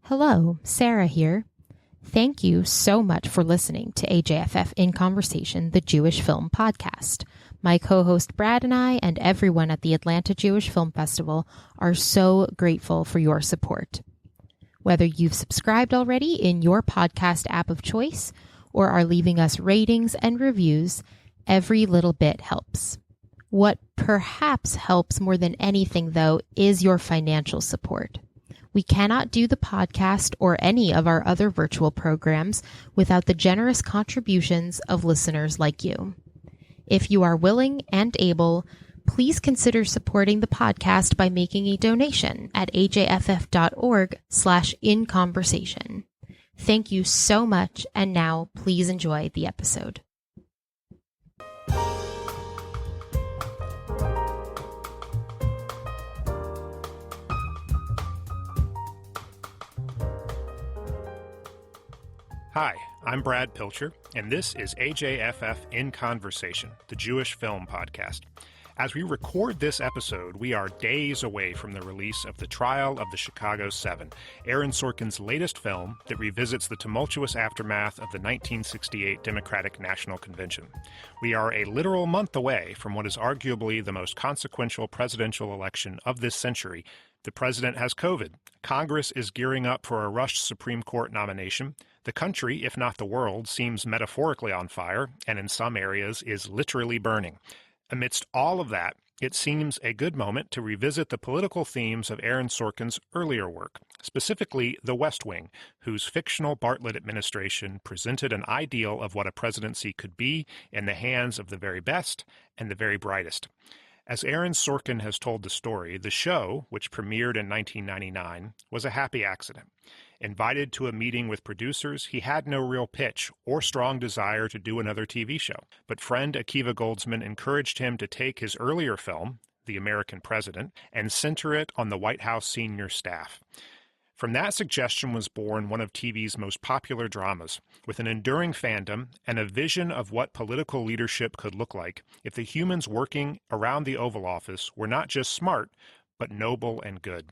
Hello, Sarah here. Thank you so much for listening to AJFF In Conversation, the Jewish Film Podcast. My co-host Brad and I and everyone at the Atlanta Jewish Film Festival are so grateful for your support. Whether you've subscribed already in your podcast app of choice or are leaving us ratings and reviews, every little bit helps. What perhaps helps more than anything, though, is your financial support. We cannot do the podcast or any of our other virtual programs without the generous contributions of listeners like you. If you are willing and able, please consider supporting the podcast by making a donation at ajff.org/inconversation. Thank you so much, and now please enjoy the episode. Hi, I'm Brad Pilcher, and this is AJFF In Conversation, the Jewish Film Podcast. As we record this episode, we are days away from the release of The Trial of the Chicago 7, Aaron Sorkin's latest film that revisits the tumultuous aftermath of the 1968 Democratic National Convention. We are a literal month away from what is arguably the most consequential presidential election of this century. The president has COVID. Congress is gearing up for a rushed Supreme Court nomination. The country, if not the world, seems metaphorically on fire, and in some areas is literally burning. Amidst all of that, it seems a good moment to revisit the political themes of Aaron Sorkin's earlier work, specifically The West Wing, whose fictional Bartlet administration presented an ideal of what a presidency could be in the hands of the very best and the very brightest. As Aaron Sorkin has told the story, the show, which premiered in 1999, was a happy accident. Invited to a meeting with producers, he had no real pitch or strong desire to do another TV show. But friend Akiva Goldsman encouraged him to take his earlier film, The American President, and center it on the White House senior staff. From that suggestion was born one of TV's most popular dramas, with an enduring fandom and a vision of what political leadership could look like if the humans working around the Oval Office were not just smart, but noble and good.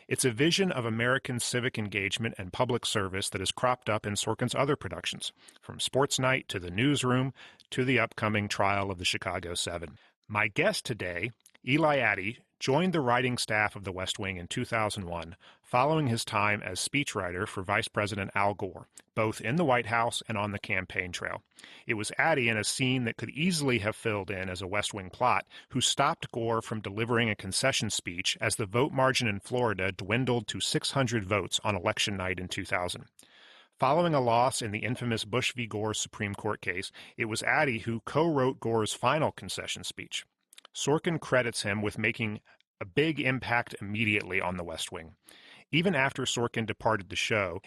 It's a vision of American civic engagement and public service that has cropped up in Sorkin's other productions, from Sports Night to The Newsroom to the upcoming Trial of the Chicago 7. My guest today, Eli Attie, joined the writing staff of The West Wing in 2001, following his time as speechwriter for Vice President Al Gore, both in the White House and on the campaign trail. It was Attie, in a scene that could easily have filled in as a West Wing plot, who stopped Gore from delivering a concession speech as the vote margin in Florida dwindled to 600 votes on election night in 2000. Following a loss in the infamous Bush v. Gore Supreme Court case, it was Attie who co-wrote Gore's final concession speech. Sorkin credits him with making a big impact immediately on The West Wing. Even after Sorkin departed the show,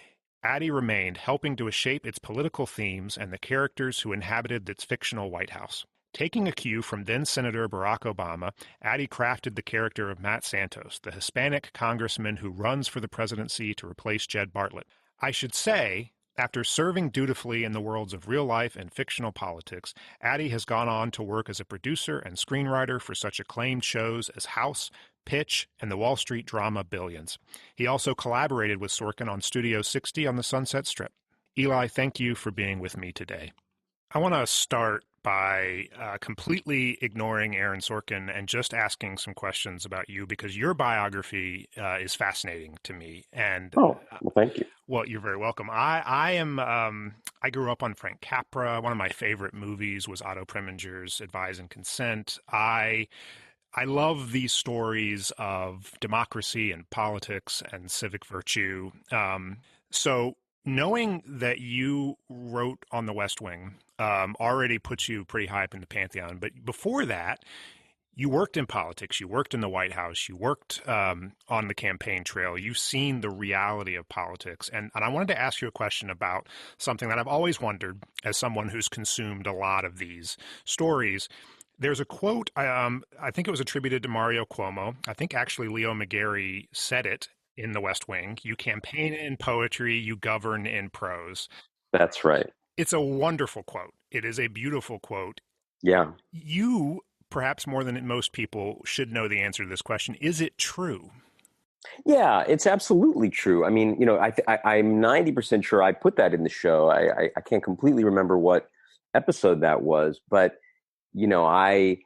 Attie remained, helping to shape its political themes and the characters who inhabited its fictional White House. Taking a cue from then-Senator Barack Obama, Attie crafted the character of Matt Santos, the Hispanic congressman who runs for the presidency to replace Jed Bartlet. I should say, after serving dutifully in the worlds of real life and fictional politics, Attie has gone on to work as a producer and screenwriter for such acclaimed shows as House, Pitch, and the Wall Street drama Billions. He also collaborated with Sorkin on Studio 60 on the Sunset Strip. Eli, thank you for being with me today. I want to start by completely ignoring Aaron Sorkin and just asking some questions about you, because your biography is fascinating to me. And well, thank you. Well, you're very welcome. I grew up on Frank Capra. One of my favorite movies was Otto Preminger's Advise and Consent. I love these stories of democracy and politics and civic virtue. So knowing that you wrote on The West Wing already puts you pretty high up in the pantheon. But before that, you worked in politics. You worked in the White House. You worked on the campaign trail. You've seen the reality of politics. And I wanted to ask you a question about something that I've always wondered as someone who's consumed a lot of these stories. There's a quote, I think it was attributed to Mario Cuomo. I think actually Leo McGarry said it in The West Wing. You campaign in poetry, you govern in prose. That's right. It's a wonderful quote. It is a beautiful quote. Yeah. You, perhaps more than most people, should know the answer to this question. Is it true? Yeah, it's absolutely true. I mean, I'm 90% sure I put that in the show. I can't completely remember what episode that was, but I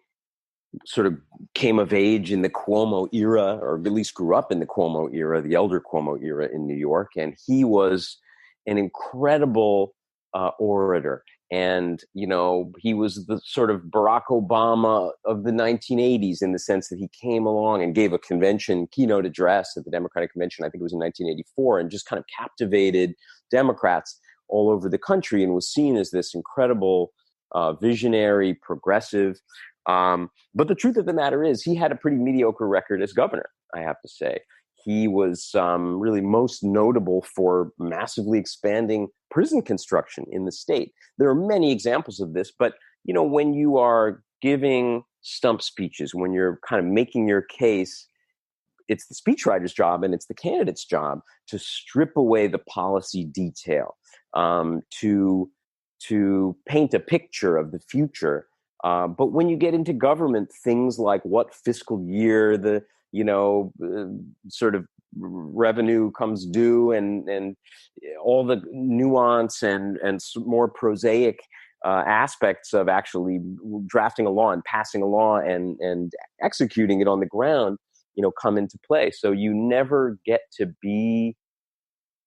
sort of came of age in the Cuomo era, or at least grew up in the Cuomo era, the elder Cuomo era in New York. And he was an incredible orator. And, he was the sort of Barack Obama of the 1980s in the sense that he came along and gave a keynote address at the Democratic Convention, I think it was in 1984, and just kind of captivated Democrats all over the country and was seen as this incredible visionary, progressive. But the truth of the matter is he had a pretty mediocre record as governor, I have to say. He was really most notable for massively expanding prison construction in the state. There are many examples of this, but when you are giving stump speeches, when you're kind of making your case, it's the speechwriter's job and it's the candidate's job to strip away the policy detail, to paint a picture of the future. But when you get into government, things like what fiscal year the sort of revenue comes due, and all the nuance and more prosaic aspects of actually drafting a law and passing a law and executing it on the ground, come into play. So you never get to be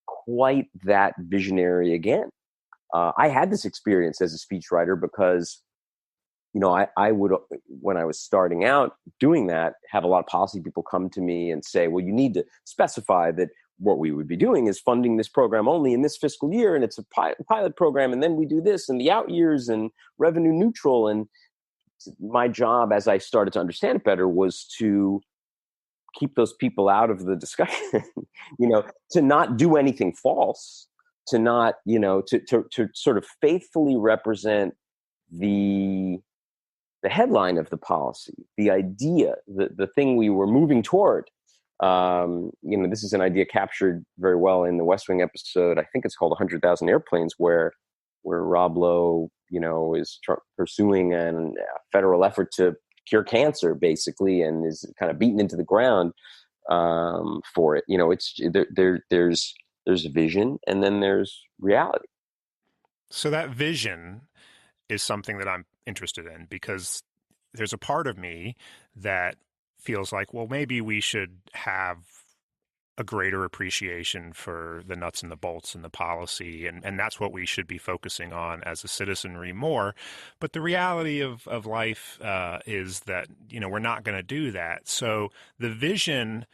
quite that visionary again. I had this experience as a speechwriter because I would, when I was starting out doing that, have a lot of policy people come to me and say, well, you need to specify that what we would be doing is funding this program only in this fiscal year, and it's a pilot program, and then we do this in the out years and revenue neutral. And my job, as I started to understand it better, was to keep those people out of the discussion, to not do anything false, to not, to sort of faithfully represent the headline of the policy, the idea, the thing we were moving toward. This is an idea captured very well in the West Wing episode. I think it's called 100,000 Airplanes, where Rob Lowe, is pursuing a federal effort to cure cancer, basically, and is kind of beaten into the ground for it. There's a vision, and then there's reality. So that vision is something that I'm interested in, because there's a part of me that feels like, well, maybe we should have a greater appreciation for the nuts and the bolts and the policy, and that's what we should be focusing on as a citizenry more. But the reality of life is that, we're not going to do that. So the vision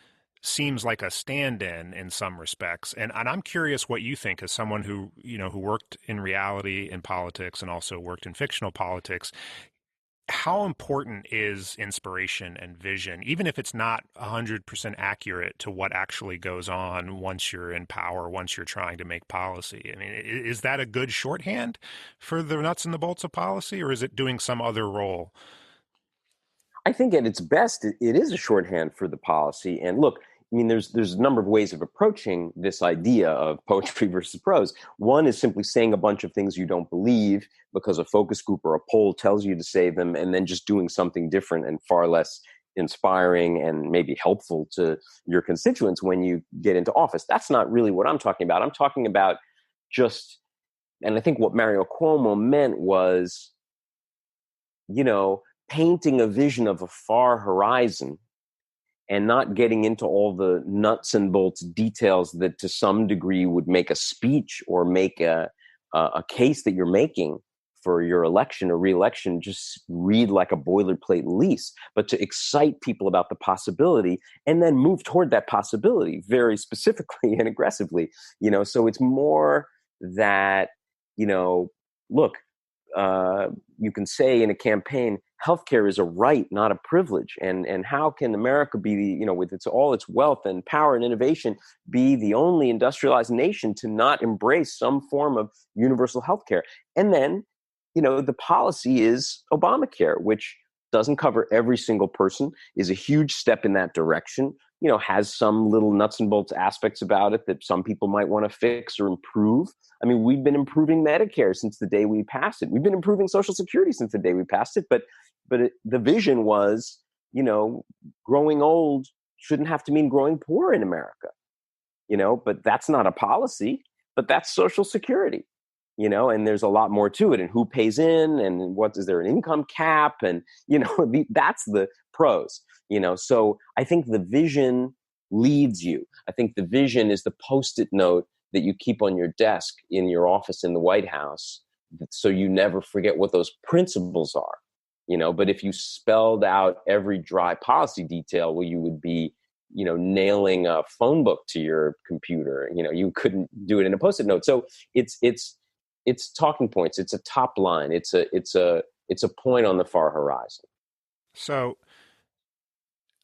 seems like a stand-in in some respects. And I'm curious what you think as someone who worked in reality in politics and also worked in fictional politics. How important is inspiration and vision, even if it's not 100% accurate to what actually goes on once you're in power, once you're trying to make policy? I mean, is that a good shorthand for the nuts and the bolts of policy, or is it doing some other role? I think at its best, it is a shorthand for the policy. And look, I mean, there's a number of ways of approaching this idea of poetry versus prose. One is simply saying a bunch of things you don't believe because a focus group or a poll tells you to say them, and then just doing something different and far less inspiring and maybe helpful to your constituents when you get into office. That's not really what I'm talking about. I'm talking about just, and I think what Mario Cuomo meant was, painting a vision of a far horizon and not getting into all the nuts and bolts details that to some degree would make a speech or make a case that you're making for your election or reelection just read like a boilerplate lease, but to excite people about the possibility and then move toward that possibility very specifically and aggressively. So it's more that, look, you can say in a campaign, healthcare is a right, not a privilege. And how can America be, with all its wealth and power and innovation, be the only industrialized nation to not embrace some form of universal healthcare? And then, the policy is Obamacare, which doesn't cover every single person, is a huge step in that direction, has some little nuts and bolts aspects about it that some people might want to fix or improve. I mean, we've been improving Medicare since the day we passed it. We've been improving Social Security since the day we passed it. But the vision was, growing old shouldn't have to mean growing poor in America, but that's not a policy, but that's Social Security, and there's a lot more to it, and who pays in, and is there an income cap, and, that's the pros, so I think the vision leads you. I think the vision is the Post-it note that you keep on your desk in your office in the White House, so you never forget what those principles are, but if you spelled out every dry policy detail, well, you would be, nailing a phone book to your computer. You couldn't do it in a Post-it note. So it's talking points. It's a top line. It's a point on the far horizon. So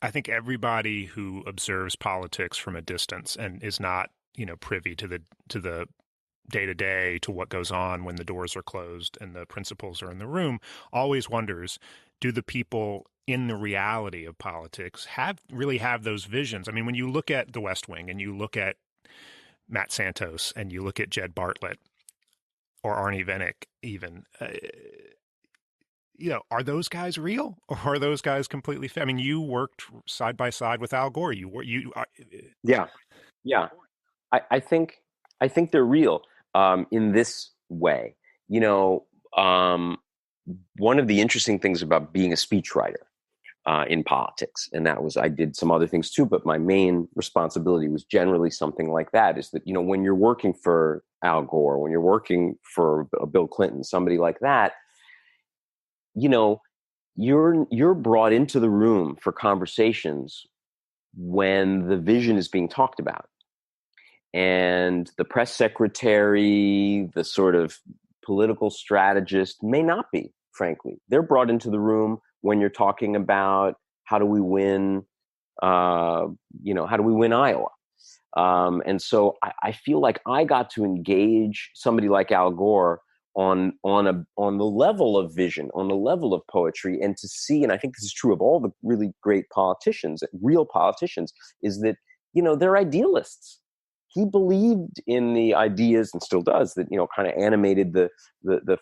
I think everybody who observes politics from a distance and is not, privy to the day-to-day, to what goes on when the doors are closed and the principals are in the room, always wonders, do the people in the reality of politics really have those visions? I mean, when you look at The West Wing and you look at Matt Santos and you look at Jed Bartlet or Arnie Vennick even, are those guys real, or are those guys completely I mean, you worked side by side with Al Gore. Yeah. I think they're real in this way. One of the interesting things about being a speechwriter in politics, and I did some other things too, but my main responsibility was generally something like that, is that, when you're working for Al Gore, when you're working for Bill Clinton, somebody like that, you're brought into the room for conversations when the vision is being talked about. And the press secretary, the sort of political strategist may not be, frankly. They're brought into the room when you're talking about how do we win Iowa. And so I feel like I got to engage somebody like Al Gore on the level of vision, on the level of poetry, and to see, and I think this is true of all the really great politicians, real politicians, is that, they're idealists. He believed in the ideas, and still does, that, kind of animated the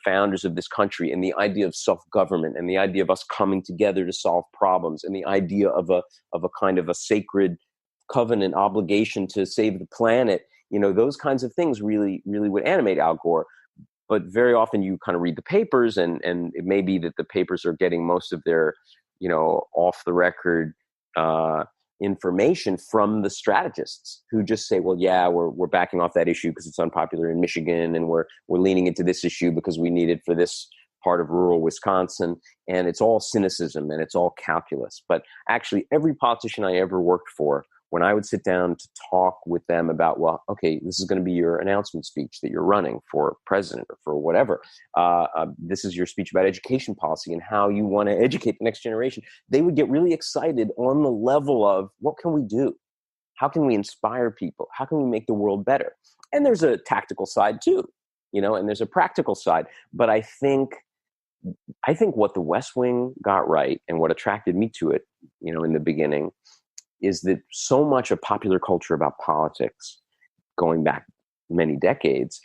founders of this country, and the idea of self-government, and the idea of us coming together to solve problems, and the idea of a kind of a sacred covenant obligation to save the planet. Those kinds of things really, really would animate Al Gore. But very often you kind of read the papers, and it may be that the papers are getting most of their, off the record information from the strategists, who just say, well, yeah, we're backing off that issue because it's unpopular in Michigan, and we're leaning into this issue because we need it for this part of rural Wisconsin. And it's all cynicism and it's all calculus. But actually, every politician I ever worked for, when I would sit down to talk with them about, well, okay, this is going to be your announcement speech that you're running for president or for whatever. This is your speech about education policy and how you want to educate the next generation. They would get really excited on the level of, what can we do? How can we inspire people? How can we make the world better? And there's a tactical side too, and there's a practical side. But I think what The West Wing got right, and what attracted me to it, in the beginning, is that so much of popular culture about politics, going back many decades,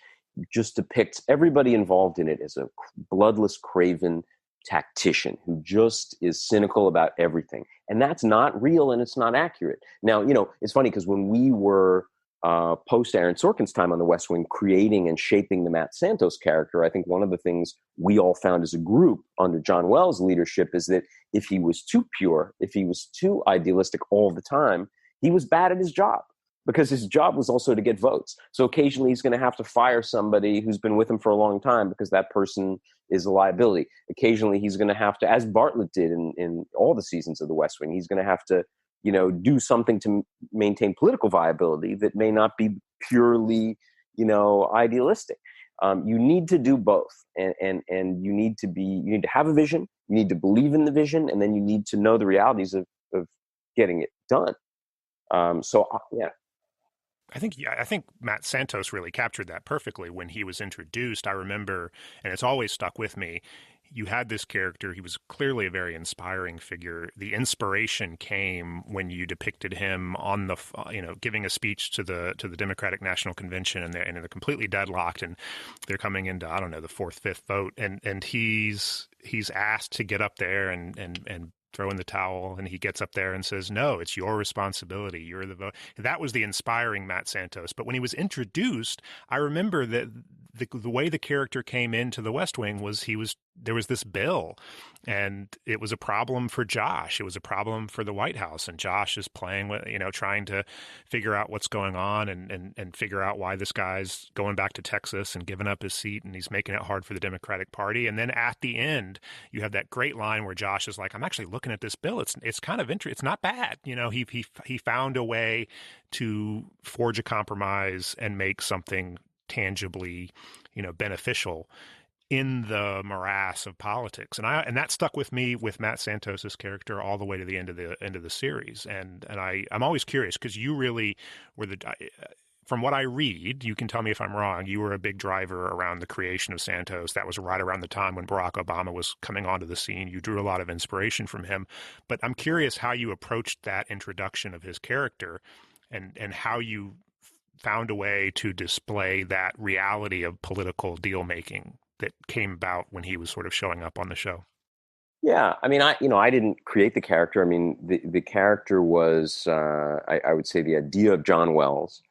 just depicts everybody involved in it as a bloodless, craven tactician who just is cynical about everything. And that's not real, and it's not accurate. Now, it's funny because when we were post Aaron Sorkin's time on The West Wing, creating and shaping the Matt Santos character, I think one of the things we all found as a group under John Wells' leadership is that if he was too pure, if he was too idealistic all the time, he was bad at his job, because his job was also to get votes. So occasionally he's going to have to fire somebody who's been with him for a long time because that person is a liability. Occasionally he's going to have to, as Bartlett did in all the seasons of The West Wing, he's going to have to do something to maintain political viability that may not be purely, idealistic. You need to do both, and you need to have a vision, you need to believe in the vision, and then you need to know the realities of getting it done. Yeah. I think Matt Santos really captured that perfectly when he was introduced. I remember, and it's always stuck with me, you had this character. He was clearly a very inspiring figure. The inspiration came when you depicted him on the, giving a speech to the Democratic National Convention, and they're completely deadlocked, and they're coming into, I don't know, the fourth, fifth vote, and he's asked to get up there and throw in the towel, and he gets up there and says, no, it's your responsibility. You're the vote. That was the inspiring Matt Santos. But when he was introduced, I remember that the way the character came into the West Wing was there was this bill, and it was a problem for Josh. It was a problem for the White House, and Josh is playing with, trying to figure out what's going on and figure out why this guy's going back to Texas and giving up his seat, and he's making it hard for the Democratic Party. And then at the end, you have that great line where Josh is like, I'm actually looking at this bill. It's kind of interesting. It's not bad. He found a way to forge a compromise and make something tangibly, beneficial in the morass of politics. And that stuck with me with Matt Santos's character all the way to the end of the series. And I'm always curious, because you really were from what I read, you can tell me if I'm wrong, you were a big driver around the creation of Santos. That was right around the time when Barack Obama was coming onto the scene. You drew a lot of inspiration from him. But I'm curious how you approached that introduction of his character and how you found a way to display that reality of political deal-making that came about when he was sort of showing up on the show. Yeah, I mean, I didn't create the character. I mean, the character was, I would say, the idea of John Wells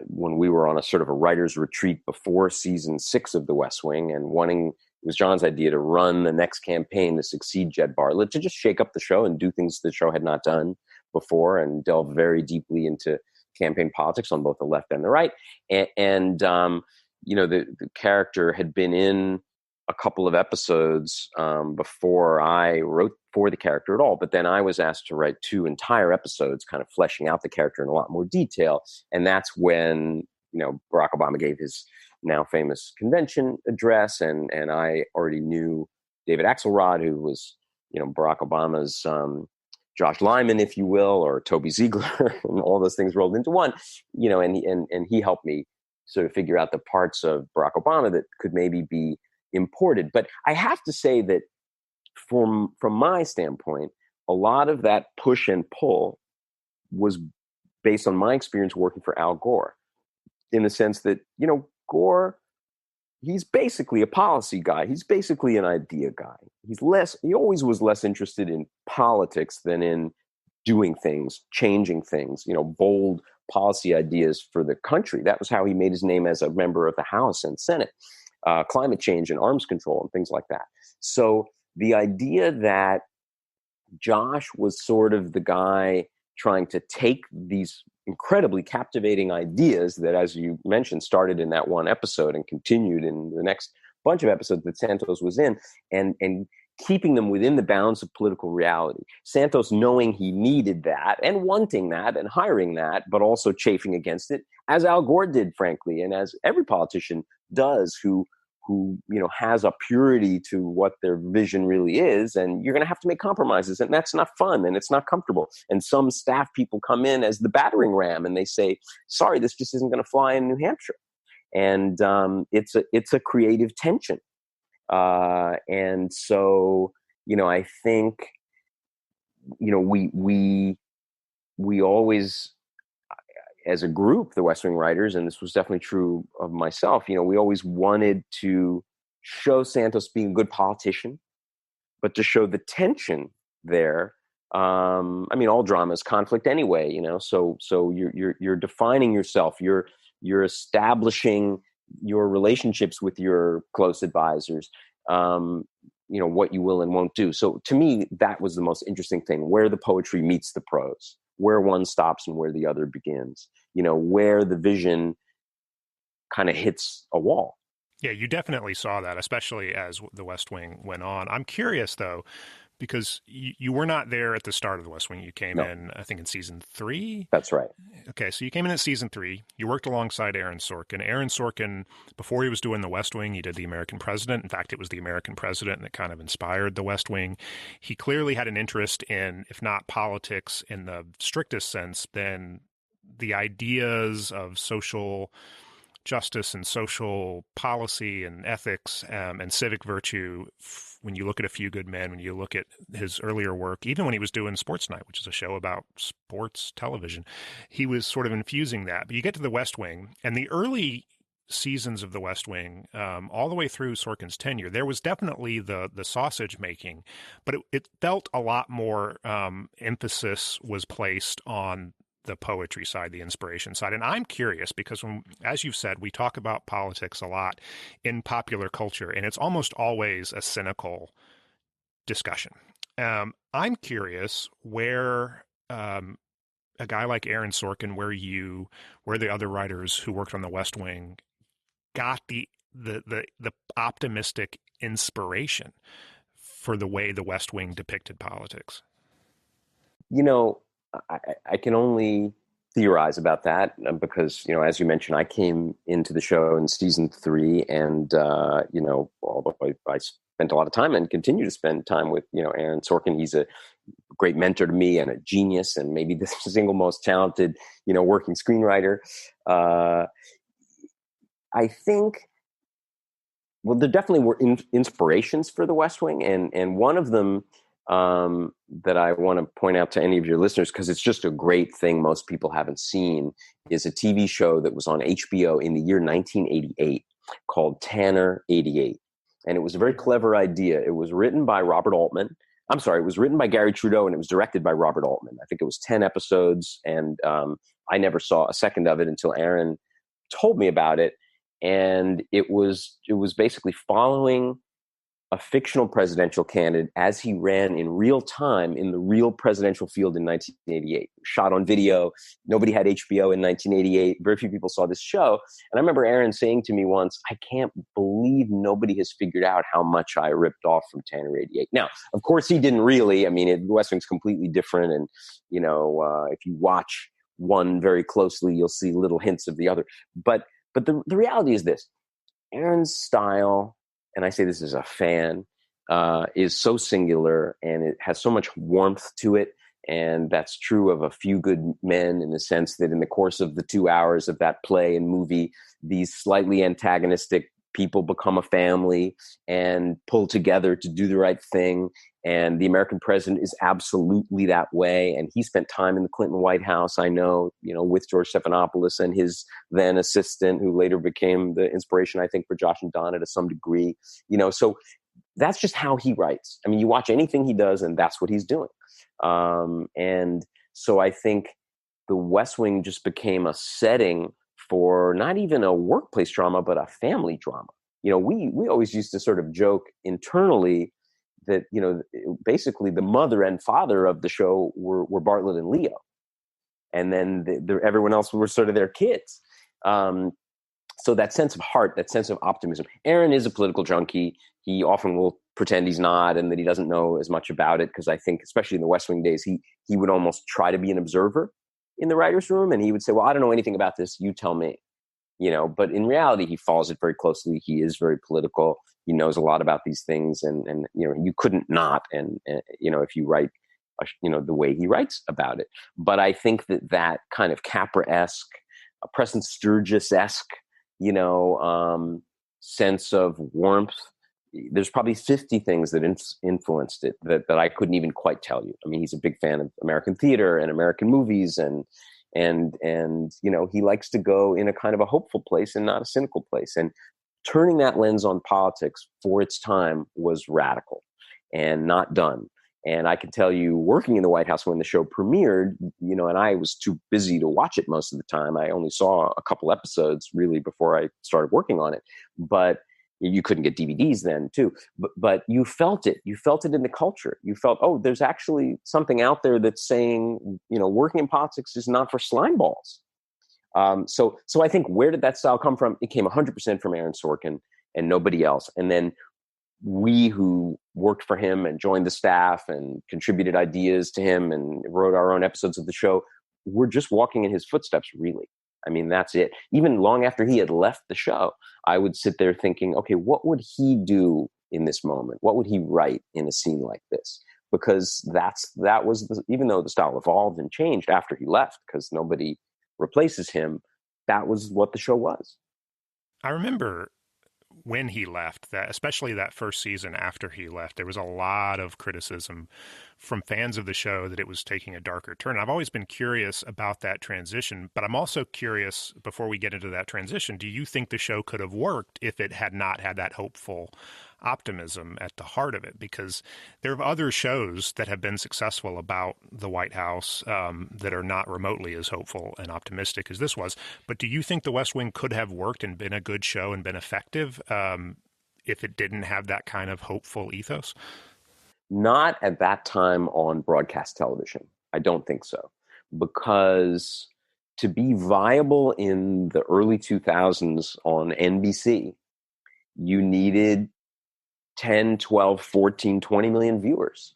when we were on a sort of a writer's retreat before season 6 of The West Wing, and it was John's idea to run the next campaign to succeed Jed Bartlet, to just shake up the show and do things the show had not done before, and delve very deeply into campaign politics on both the left and the right. And the character had been in a couple of episodes before I wrote for the character at all. But then I was asked to write 2 entire episodes, kind of fleshing out the character in a lot more detail. And that's when, Barack Obama gave his now famous convention address. And I already knew David Axelrod, who was, Barack Obama's Josh Lyman, if you will, or Toby Ziegler, and all those things rolled into one, and he helped me sort of figure out the parts of Barack Obama that could maybe be imported. But I have to say that from my standpoint, a lot of that push and pull was based on my experience working for Al Gore, in the sense that, Gore, he's basically a policy guy. He's basically an idea guy. He always was less interested in politics than in doing things, changing things, bold policy ideas for the country. That was how he made his name as a member of the House and Senate, climate change and arms control and things like that. So the idea that Josh was sort of the guy trying to take these incredibly captivating ideas that, as you mentioned, started in that one episode and continued in the next bunch of episodes that Santos was in, and keeping them within the bounds of political reality. Santos knowing he needed that and wanting that and hiring that, but also chafing against it, as Al Gore did, frankly, and as every politician does who has a purity to what their vision really is. And you're going to have to make compromises, and that's not fun and it's not comfortable. And some staff people come in as the battering ram and they say, sorry, this just isn't going to fly in New Hampshire. And it's a creative tension. And so, I think, we always, as a group, the West Wing writers, and this was definitely true of myself, we always wanted to show Santos being a good politician, but to show the tension there. All drama is conflict anyway, so you're defining yourself, you're establishing your relationships with your close advisors, what you will and won't do. So to me, that was the most interesting thing, where the poetry meets the prose, where one stops and where the other begins, where the vision kind of hits a wall. Yeah, you definitely saw that, especially as The West Wing went on. I'm curious, though, because you were not there at the start of The West Wing. You came in, I think, in season 3. That's right. Okay, so you came in at season 3. You worked alongside Aaron Sorkin. Aaron Sorkin, before he was doing The West Wing, he did The American President. In fact, it was The American President that kind of inspired The West Wing. He clearly had an interest in, if not politics in the strictest sense, then the ideas of social justice and social policy and ethics and civic virtue. When you look at A Few Good Men, when you look at his earlier work, even when he was doing Sports Night, which is a show about sports television, he was sort of infusing that. But you get to The West Wing, and the early seasons of The West Wing, all the way through Sorkin's tenure, there was definitely the sausage making, but it felt a lot more emphasis was placed on the poetry side, the inspiration side. And I'm curious because as you've said, we talk about politics a lot in popular culture, and it's almost always a cynical discussion. I'm curious where a guy like Aaron Sorkin, where the other writers who worked on The West Wing got the optimistic inspiration for the way The West Wing depicted politics. I can only theorize about that because, as you mentioned, I came into the show in season 3 and, although I spent a lot of time and continue to spend time with, Aaron Sorkin. He's a great mentor to me and a genius and maybe the single most talented, working screenwriter. I think, well, there definitely were inspirations for The West Wing. And one of them that I want to point out to any of your listeners, because it's just a great thing most people haven't seen, is a TV show that was on HBO in the year 1988 called Tanner 88. And it was a very clever idea. It was written by Robert Altman. I'm sorry, it was written by Gary Trudeau and it was directed by Robert Altman. I think it was 10 episodes and I never saw a second of it until Aaron told me about it. And it was basically following a fictional presidential candidate as he ran in real time in the real presidential field in 1988. Shot on video. Nobody had HBO in 1988. Very few people saw this show. And I remember Aaron saying to me once, I can't believe nobody has figured out how much I ripped off from Tanner 88. Now, of course, he didn't really. I mean, The West Wing's completely different. And, if you watch one very closely, you'll see little hints of the other. But the reality is this. Aaron's style, and I say this as a fan, is so singular and it has so much warmth to it. And that's true of A Few Good Men in the sense that in the course of the 2 hours of that play and movie, these slightly antagonistic people become a family and pull together to do the right thing. And the American president is absolutely that way. And he spent time in the Clinton White House, I know, with George Stephanopoulos and his then assistant, who later became the inspiration, I think, for Josh and Donna to some degree. So that's just how he writes. I mean, you watch anything he does and that's what he's doing. And so I think The West Wing just became a setting for not even a workplace drama, but a family drama. We always used to sort of joke internally that, basically the mother and father of the show were Bartlet and Leo. And then everyone else were sort of their kids. So that sense of heart, that sense of optimism. Aaron is a political junkie. He often will pretend he's not and that he doesn't know as much about it. Because I think, especially in the West Wing days, he would almost try to be an observer in the writer's room. And he would say, well, I don't know anything about this. You tell me. But in reality, he follows it very closely. He is very political. He knows a lot about these things, and you couldn't not. And if you write, the way he writes about it. But I think that kind of Capra-esque, Preston Sturgis-esque, sense of warmth. There's probably 50 things that influenced it that I couldn't even quite tell you. I mean, he's a big fan of American theater and American movies, and he likes to go in a kind of a hopeful place and not a cynical place. And turning that lens on politics for its time was radical and not done. And I can tell you, working in the White House when the show premiered, and I was too busy to watch it most of the time. I only saw a couple episodes really before I started working on it. But you couldn't get DVDs then too. But you felt it. You felt it in the culture. You felt, oh, there's actually something out there that's saying, working in politics is not for slime balls. So I think, where did that style come from? It came 100% from Aaron Sorkin and nobody else. And then we who worked for him and joined the staff and contributed ideas to him and wrote our own episodes of the show, we're just walking in his footsteps, really. I mean, that's it. Even long after he had left the show, I would sit there thinking, okay, what would he do in this moment? What would he write in a scene like this? Because that was even though the style evolved and changed after he left, because nobody replaces him, that was what the show was. I remember when he left, that especially that first season after he left, there was a lot of criticism from fans of the show that it was taking a darker turn. I've always been curious about that transition, but I'm also curious, before we get into that transition, do you think the show could have worked if it had not had that hopeful optimism at the heart of it? Because there are other shows that have been successful about the White House that are not remotely as hopeful and optimistic as this was. But do you think The West Wing could have worked and been a good show and been effective if it didn't have that kind of hopeful ethos? Not at that time on broadcast television. I don't think so. Because to be viable in the early 2000s on NBC, you needed 10, 12, 14, 20 million viewers.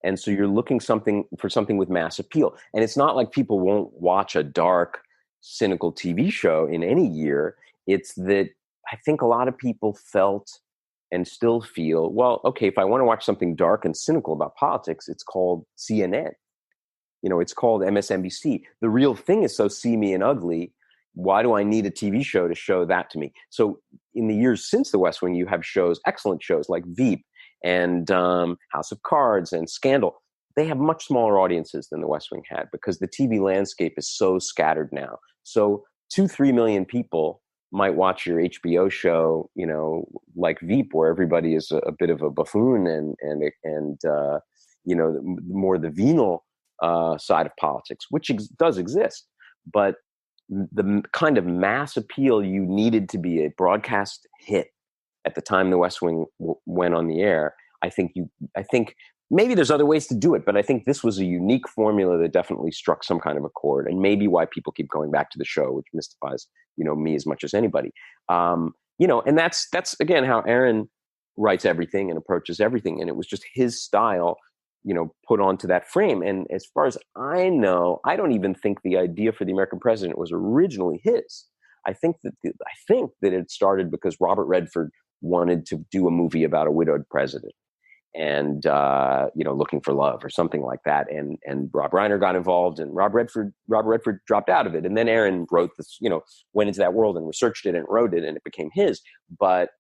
And so you're looking for something with mass appeal. And it's not like people won't watch a dark, cynical TV show in any year. It's that I think a lot of people felt and still feel, well, okay, if I want to watch something dark and cynical about politics, it's called CNN. It's called MSNBC. The real thing is so seamy and ugly. Why do I need a TV show to show that to me? So in the years since The West Wing, you have shows, excellent shows like Veep and House of Cards and Scandal. They have much smaller audiences than The West Wing had because the TV landscape is so scattered now. So 2-3 million people might watch your HBO show, like Veep, where everybody is a bit of a buffoon and more the venal side of politics, which does exist. But the kind of mass appeal you needed to be a broadcast hit at the time The West Wing went on the air, I think maybe there's other ways to do it, but I think this was a unique formula that definitely struck some kind of a chord, and maybe why people keep going back to the show, which mystifies, me as much as anybody. And that's again how Aaron writes everything and approaches everything, and it was just his style, put onto that frame. And as far as I know, I don't even think the idea for the American president was originally his. I think that it started because Robert Redford wanted to do a movie about a widowed president. And, Looking for Love or something like that. And Rob Reiner got involved and Robert Redford dropped out of it. And then Aaron wrote this, went into that world and researched it and wrote it and it became his. But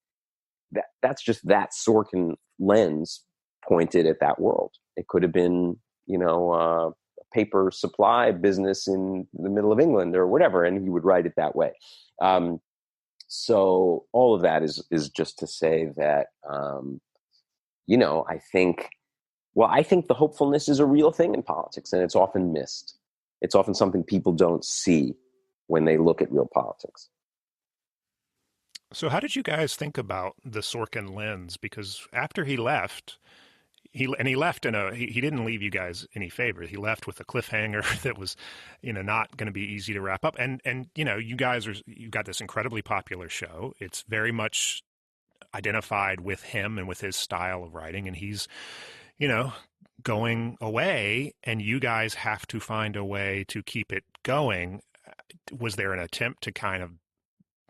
that's just that Sorkin lens pointed at that world. It could have been, a paper supply business in the middle of England or whatever. And he would write it that way. So all of that is just to say that, I think the hopefulness is a real thing in politics, and it's often missed. It's often something people don't see when they look at real politics. So how did you guys think about the Sorkin lens? Because after he left, he didn't leave you guys any favor. He left with a cliffhanger that was, not going to be easy to wrap up. And you got this incredibly popular show. It's very much identified with him and with his style of writing, and he's going away, and you guys have to find a way to keep it going. Was there an attempt to kind of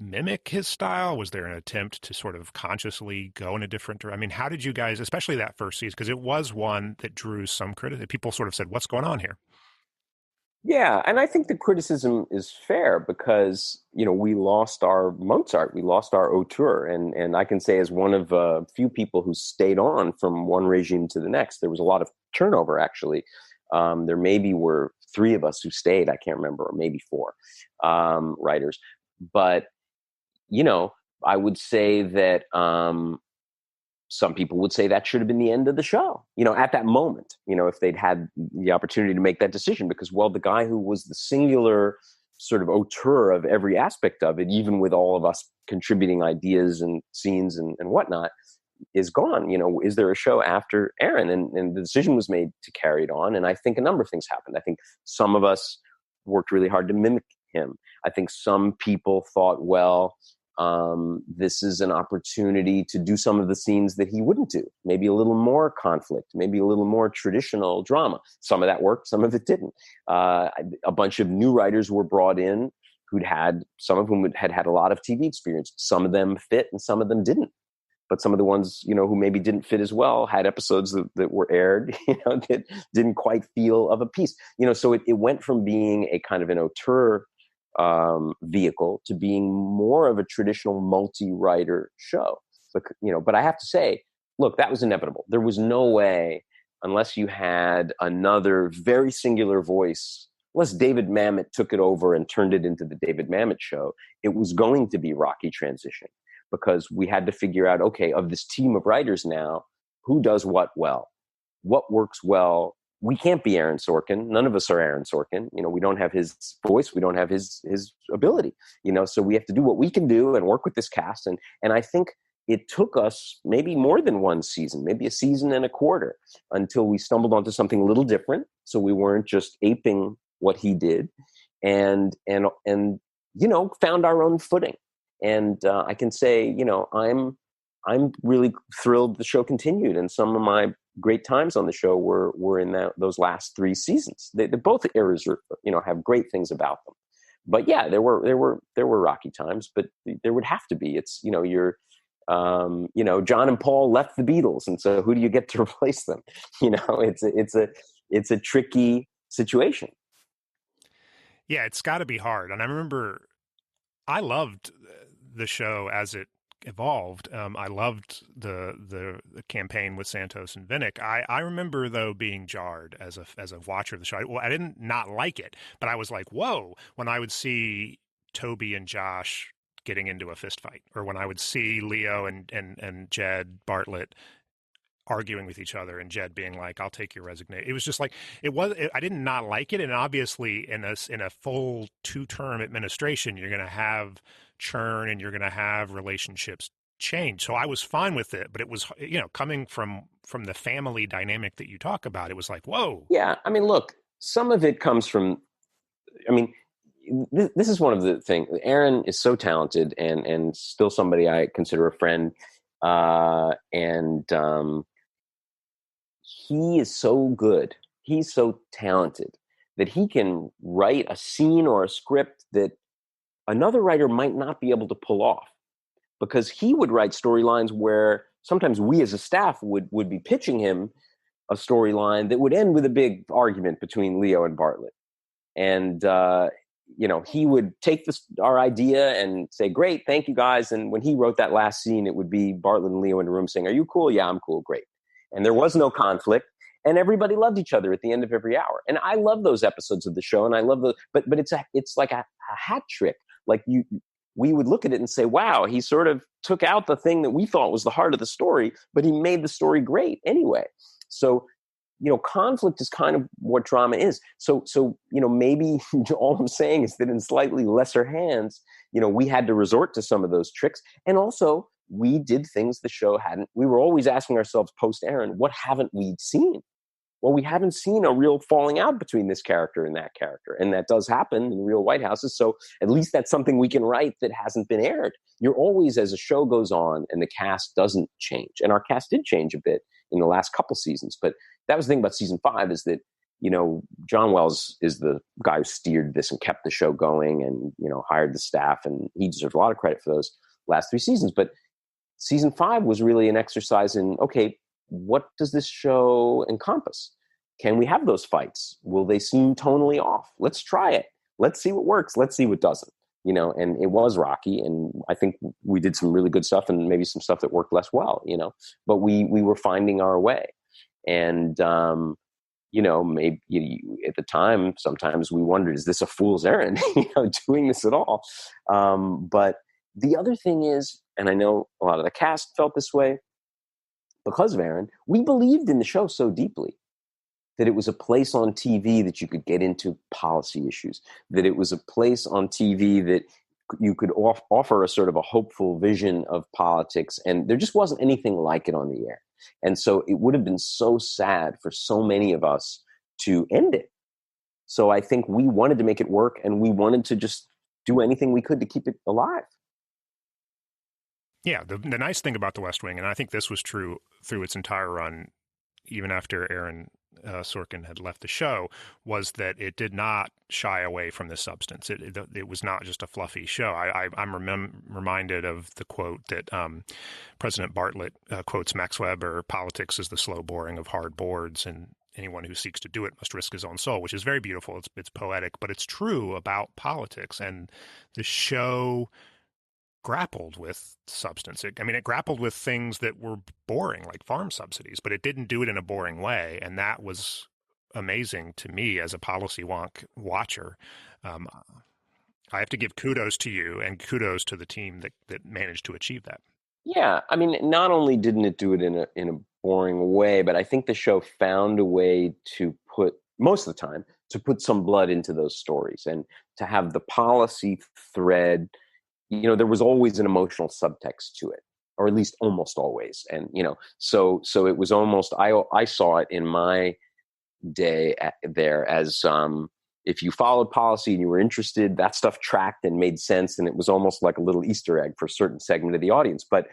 mimic his style? Was there an attempt to sort of consciously go in a different direction? I mean, how did you guys, especially that first season, because it was one that drew some criticism, people sort of said, what's going on here? Yeah, and I think the criticism is fair because, we lost our Mozart, we lost our auteur, and I can say as one of a few people who stayed on from one regime to the next, there was a lot of turnover, actually. There maybe were 3 of us who stayed, I can't remember, or maybe 4 writers. But, I would say that some people would say that should have been the end of the show, at that moment, if they'd had the opportunity to make that decision, because, well, the guy who was the singular sort of auteur of every aspect of it, even with all of us contributing ideas and scenes and whatnot, is gone. Is there a show after Aaron? And the decision was made to carry it on. And I think a number of things happened. I think some of us worked really hard to mimic him. I think some people thought, well, this is an opportunity to do some of the scenes that he wouldn't do. Maybe a little more conflict, maybe a little more traditional drama. Some of that worked, some of it didn't. A bunch of new writers were brought in some of whom had a lot of TV experience. Some of them fit and some of them didn't. But some of the ones, who maybe didn't fit as well had episodes that were aired, that didn't quite feel of a piece. So it went from being a kind of an auteur vehicle to being more of a traditional multi-writer show. But I have to say, look, that was inevitable. There was no way, unless you had another very singular voice, unless David Mamet took it over and turned it into the David Mamet show, it was going to be rocky transition, because we had to figure out, okay, of this team of writers now, who does what well? What works well? We can't be Aaron Sorkin. None of us are Aaron Sorkin. We don't have his voice. We don't have his ability. So we have to do what we can do and work with this cast. And I think it took us maybe more than one season, maybe a season and a quarter, until we stumbled onto something a little different. So we weren't just aping what he did, and found our own footing. And I can say, I'm really thrilled the show continued, and some of my great times on the show were in those last 3 seasons. They both eras have great things about them. But yeah, there were rocky times, but there would have to be. It's John and Paul left the Beatles, and so who do you get to replace them? It's a tricky situation. Yeah, it's got to be hard. And I remember I loved the show as it evolved. I loved the campaign with Santos and Vinnick. I remember, though, being jarred as a watcher of the show. I didn't not like it, but I was like, whoa, when I would see Toby and Josh getting into a fist fight, or when I would see Leo and Jed Bartlet arguing with each other, and Jed being like, I'll take your resignation. It was just like, I did not like it. And obviously in a full 2-term administration, you're going to have churn and you're going to have relationships change. So I was fine with it, but it was, coming from the family dynamic that you talk about, it was like, whoa. Yeah. I mean, look, some of it comes from, this is one of the things. Aaron is so talented and still somebody I consider a friend. He is so good. He's so talented that he can write a scene or a script that another writer might not be able to pull off, because he would write storylines where sometimes we as a staff would be pitching him a storyline that would end with a big argument between Leo and Bartlett. And, he would take our idea and say, great, thank you guys. And when he wrote that last scene, it would be Bartlett and Leo in a room saying, are you cool? Yeah, I'm cool. Great. And there was no conflict, and everybody loved each other at the end of every hour. And I love those episodes of the show, and I love but it's like a hat trick. Like we would look at it and say, wow, he sort of took out the thing that we thought was the heart of the story, but he made the story great anyway. So, conflict is kind of what drama is. So, maybe all I'm saying is that in slightly lesser hands, we had to resort to some of those tricks. And also, we did things the show hadn't. We were always asking ourselves post Aaron, what haven't we seen? Well, we haven't seen a real falling out between this character and that character. And that does happen in real White Houses. So at least that's something we can write that hasn't been aired. You're always, as a show goes on and the cast doesn't change. And our cast did change a bit in the last couple seasons. But that was the thing about season 5, is that, John Wells is the guy who steered this and kept the show going and, hired the staff. And he deserves a lot of credit for those last 3 seasons. But season 5 was really an exercise in, okay, what does this show encompass? Can we have those fights? Will they seem tonally off? Let's try it. Let's see what works. Let's see what doesn't. And it was rocky, and I think we did some really good stuff and maybe some stuff that worked less well, but we were finding our way. And, maybe at the time, sometimes we wondered, is this a fool's errand, doing this at all? But the other thing is, and I know a lot of the cast felt this way because of Aaron, we believed in the show so deeply that it was a place on TV that you could get into policy issues, that it was a place on TV that you could offer a sort of a hopeful vision of politics. And there just wasn't anything like it on the air. And so it would have been so sad for so many of us to end it. So I think we wanted to make it work, and we wanted to just do anything we could to keep it alive. Yeah, the nice thing about The West Wing, and I think this was true through its entire run, even after Aaron Sorkin had left the show, was that it did not shy away from the substance. It was not just a fluffy show. I'm reminded of the quote that President Bartlett quotes Max Weber: "Politics is the slow boring of hard boards," and anyone who seeks to do it must risk his own soul, which is very beautiful. It's poetic, but it's true about politics. And the show grappled with substance. It grappled with things that were boring, like farm subsidies, but it didn't do it in a boring way. And that was amazing to me as a policy wonk watcher. I have to give kudos to you and kudos to the team that managed to achieve that. Yeah, I mean, not only didn't it do it in a boring way, but I think the show found a way to put, most of the time, to put some blood into those stories and to have the policy thread. There was always an emotional subtext to it, or at least almost always. And, so it was almost, I saw it in my day there as, if you followed policy and you were interested, that stuff tracked and made sense. And it was almost like a little Easter egg for a certain segment of the audience. But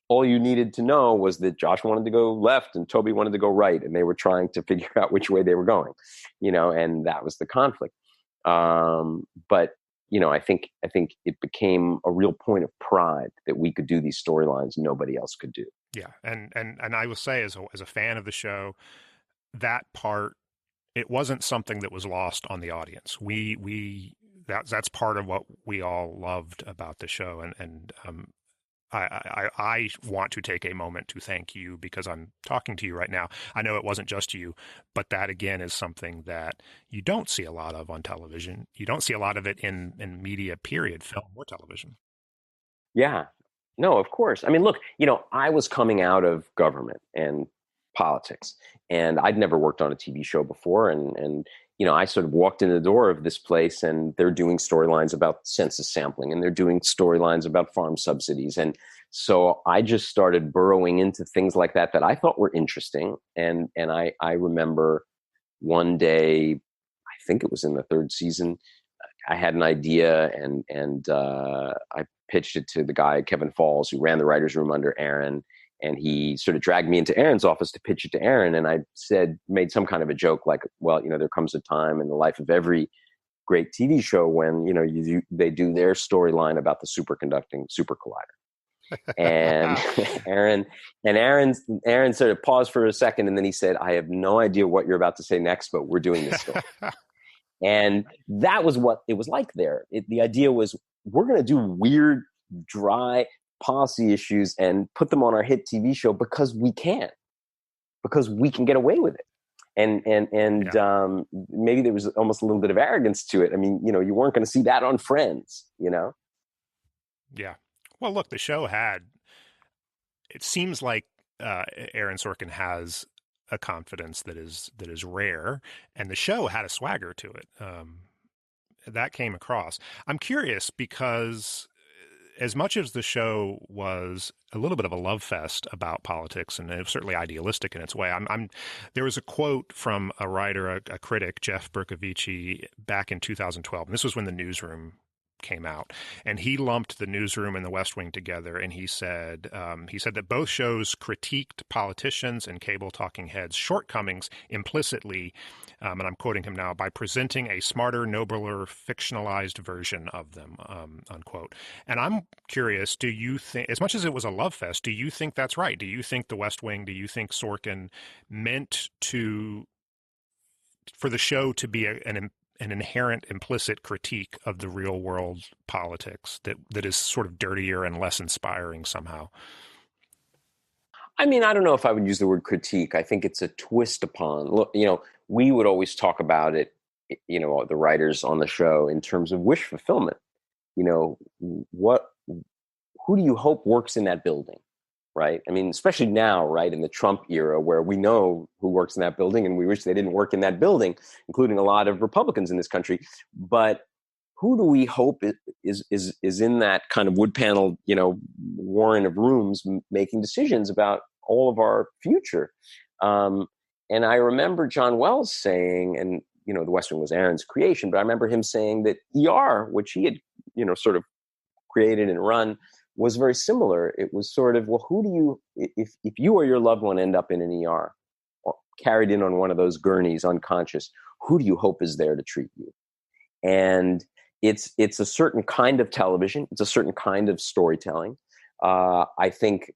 all you needed to know was that Josh wanted to go left and Toby wanted to go right. And they were trying to figure out which way they were going, and that was the conflict. But, I think it became a real point of pride that we could do these storylines nobody else could do. Yeah. And I will say as a fan of the show, that part, it wasn't something that was lost on the audience. That's part of what we all loved about the show. And I want to take a moment to thank you because I'm talking to you right now. I know it wasn't just you, but that again is something that you don't see a lot of on television. You don't see a lot of it in media, period, film or television. Yeah, no, of course. I mean, look, I was coming out of government and politics, and I'd never worked on a TV show before. And I sort of walked in the door of this place and they're doing storylines about census sampling and they're doing storylines about farm subsidies. And so I just started burrowing into things like that I thought were interesting. And I remember one day, I think it was in the third season, I had an idea and I pitched it to the guy, Kevin Falls, who ran the writer's room under Aaron. And he sort of dragged me into Aaron's office to pitch it to Aaron. And I made some kind of a joke like, well, there comes a time in the life of every great TV show when, they do their storyline about the superconducting super collider. And Aaron sort of paused for a second. And then he said, I have no idea what you're about to say next, but we're doing this story. And that was what it was like there. The idea was, we're going to do weird, dry policy issues and put them on our hit TV show because we can get away with it. And maybe there was almost a little bit of arrogance to it. I mean, you weren't going to see that on Friends, Yeah. Well, look, the show it seems like Aaron Sorkin has a confidence that is rare, and the show had a swagger to it. That came across. I'm curious because as much as the show was a little bit of a love fest about politics, and it was certainly idealistic in its way, there was a quote from a writer, a critic, Jeff Bercovici, back in 2012. And this was when The Newsroom came out, and he lumped The Newsroom and The West Wing together, and he said that both shows critiqued politicians and cable talking heads' shortcomings implicitly, and I'm quoting him now, by presenting a smarter, nobler, fictionalized version of them, unquote. And I'm curious, do you think, as much as it was a love fest, do you think that's right? Do you think The West Wing, do you think Sorkin meant for the show to be an inherent implicit critique of the real world politics that is sort of dirtier and less inspiring somehow? I mean, I don't know if I would use the word critique. I think it's a twist upon, look, we would always talk about it, the writers on the show in terms of wish fulfillment. Who do you hope works in that building? Right? I mean, especially now, right, in the Trump era where we know who works in that building and we wish they didn't work in that building, including a lot of Republicans in this country. But who do we hope is in that kind of wood paneled, warren of rooms making decisions about all of our future? And I remember John Wells saying, and, The West Wing was Aaron's creation, but I remember him saying that ER, which he had, sort of created and run, was very similar. It was sort of, well, who do you, if you or your loved one end up in an ER, or carried in on one of those gurneys unconscious, who do you hope is there to treat you? And it's a certain kind of television. It's a certain kind of storytelling. I think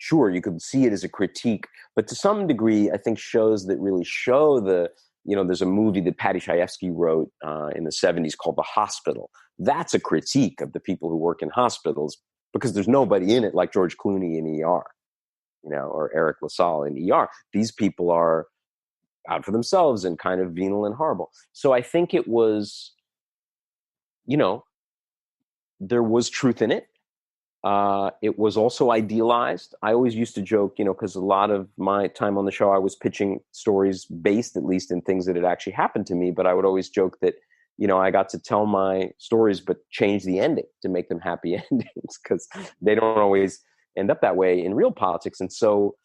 sure, you could see it as a critique, but to some degree, I think shows that really show there's a movie that Paddy Chayefsky wrote in the 70s called The Hospital. That's a critique of the people who work in hospitals, because there's nobody in it like George Clooney in ER, or Eric LaSalle in ER. These people are out for themselves and kind of venal and horrible. So I think it was, there was truth in it. It was also idealized. I always used to joke, because a lot of my time on the show, I was pitching stories based at least in things that had actually happened to me. But I would always joke that, I got to tell my stories, but change the ending to make them happy endings, because they don't always end up that way in real politics. And so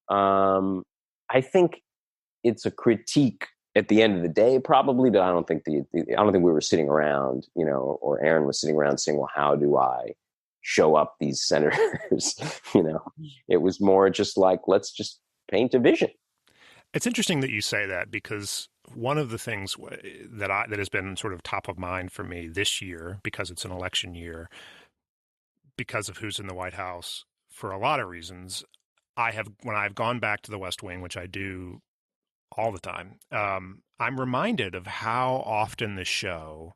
I think it's a critique at the end of the day, probably, but I don't think we were sitting around, or Aaron was sitting around saying, well, how do I show up these senators? It was more just like, let's just paint a vision. It's interesting that you say that, because one of the things that has been sort of top of mind for me this year, because it's an election year, because of who's in the White House, for a lot of reasons, when I've gone back to the West Wing, which I do all the time, I'm reminded of how often the show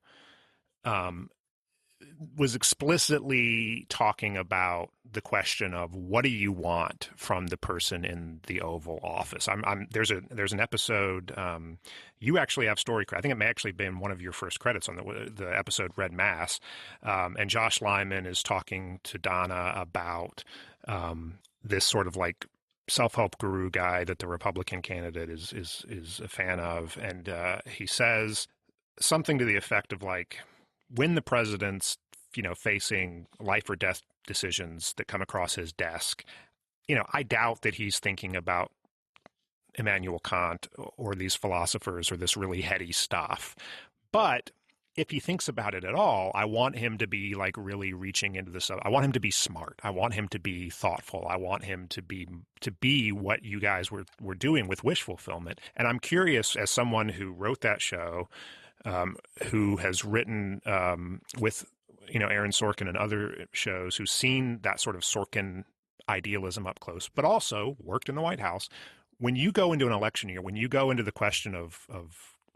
was explicitly talking about the question of, what do you want from the person in the Oval Office? There's an episode, you actually have story credit. I think it may actually been one of your first credits on the episode Red Mass, and Josh Lyman is talking to Donna about this sort of like self-help guru guy that the Republican candidate is a fan of, and he says something to the effect of like, when the president's, facing life or death decisions that come across his desk, I doubt that he's thinking about Immanuel Kant or these philosophers or this really heady stuff. But if he thinks about it at all, I want him to be like really reaching into this. I want him to be smart. I want him to be thoughtful. I want him to be what you guys were doing with wish fulfillment. And I'm curious, as someone who wrote that show, who has written with Aaron Sorkin and other shows, who's seen that sort of Sorkin idealism up close, but also worked in the White House. When you go into an election year, when you go into the question of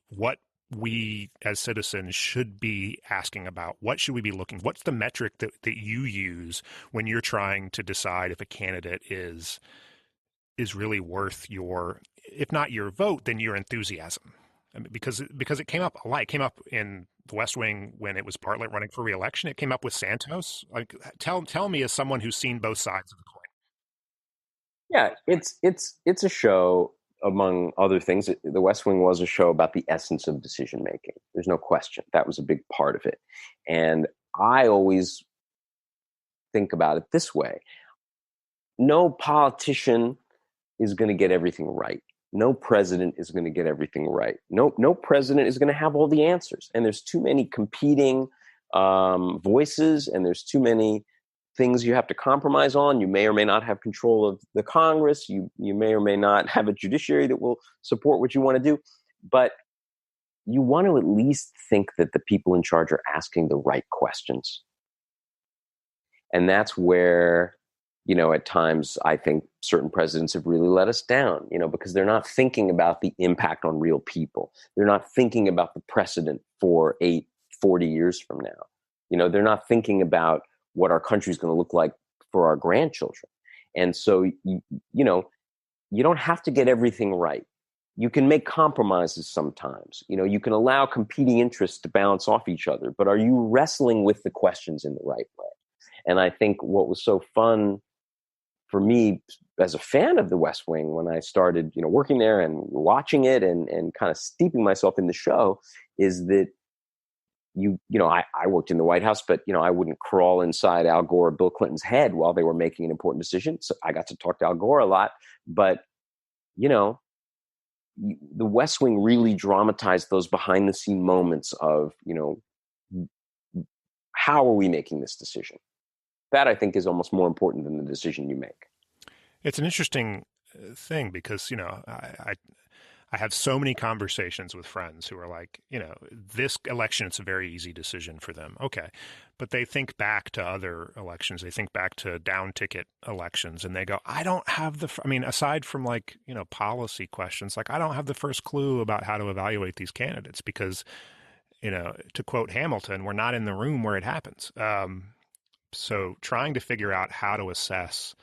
what we as citizens should be asking about, what should we be looking, what's the metric that you use when you're trying to decide if a candidate is really worth your, if not your vote, then your enthusiasm? I mean, because it came up a lot. It came up in the West Wing when it was Bartlet running for re-election. It came up with Santos. Like, tell me, as someone who's seen both sides of the coin. Yeah, it's a show, among other things. The West Wing was a show about the essence of decision making. There's no question. That was a big part of it. And I always think about it this way. No politician is going to get everything right. No president is going to get everything right. No president is going to have all the answers. And there's too many competing voices, and there's too many things you have to compromise on. You may or may not have control of the Congress. You may or may not have a judiciary that will support what you want to do. But you want to at least think that the people in charge are asking the right questions. And that's where, at times I think certain presidents have really let us down, because they're not thinking about the impact on real people. They're not thinking about the precedent for 40 years from now. They're not thinking about what our country is going to look like for our grandchildren. And so, you don't have to get everything right. You can make compromises sometimes. You can allow competing interests to balance off each other, but are you wrestling with the questions in the right way? And I think what was so fun for me as a fan of the West Wing, when I started, working there and watching it and kind of steeping myself in the show, is that I worked in the White House, but I wouldn't crawl inside Al Gore or Bill Clinton's head while they were making an important decision. So I got to talk to Al Gore a lot, but the West Wing really dramatized those behind the scene moments of, how are we making this decision? That, I think, is almost more important than the decision you make. It's an interesting thing because, I have so many conversations with friends who are like, this election, it's a very easy decision for them. Okay. But they think back to other elections. They think back to down ticket elections and they go, I don't have aside from policy questions, I don't have the first clue about how to evaluate these candidates because, to quote Hamilton, we're not in the room where it happens. So trying to figure out how to assess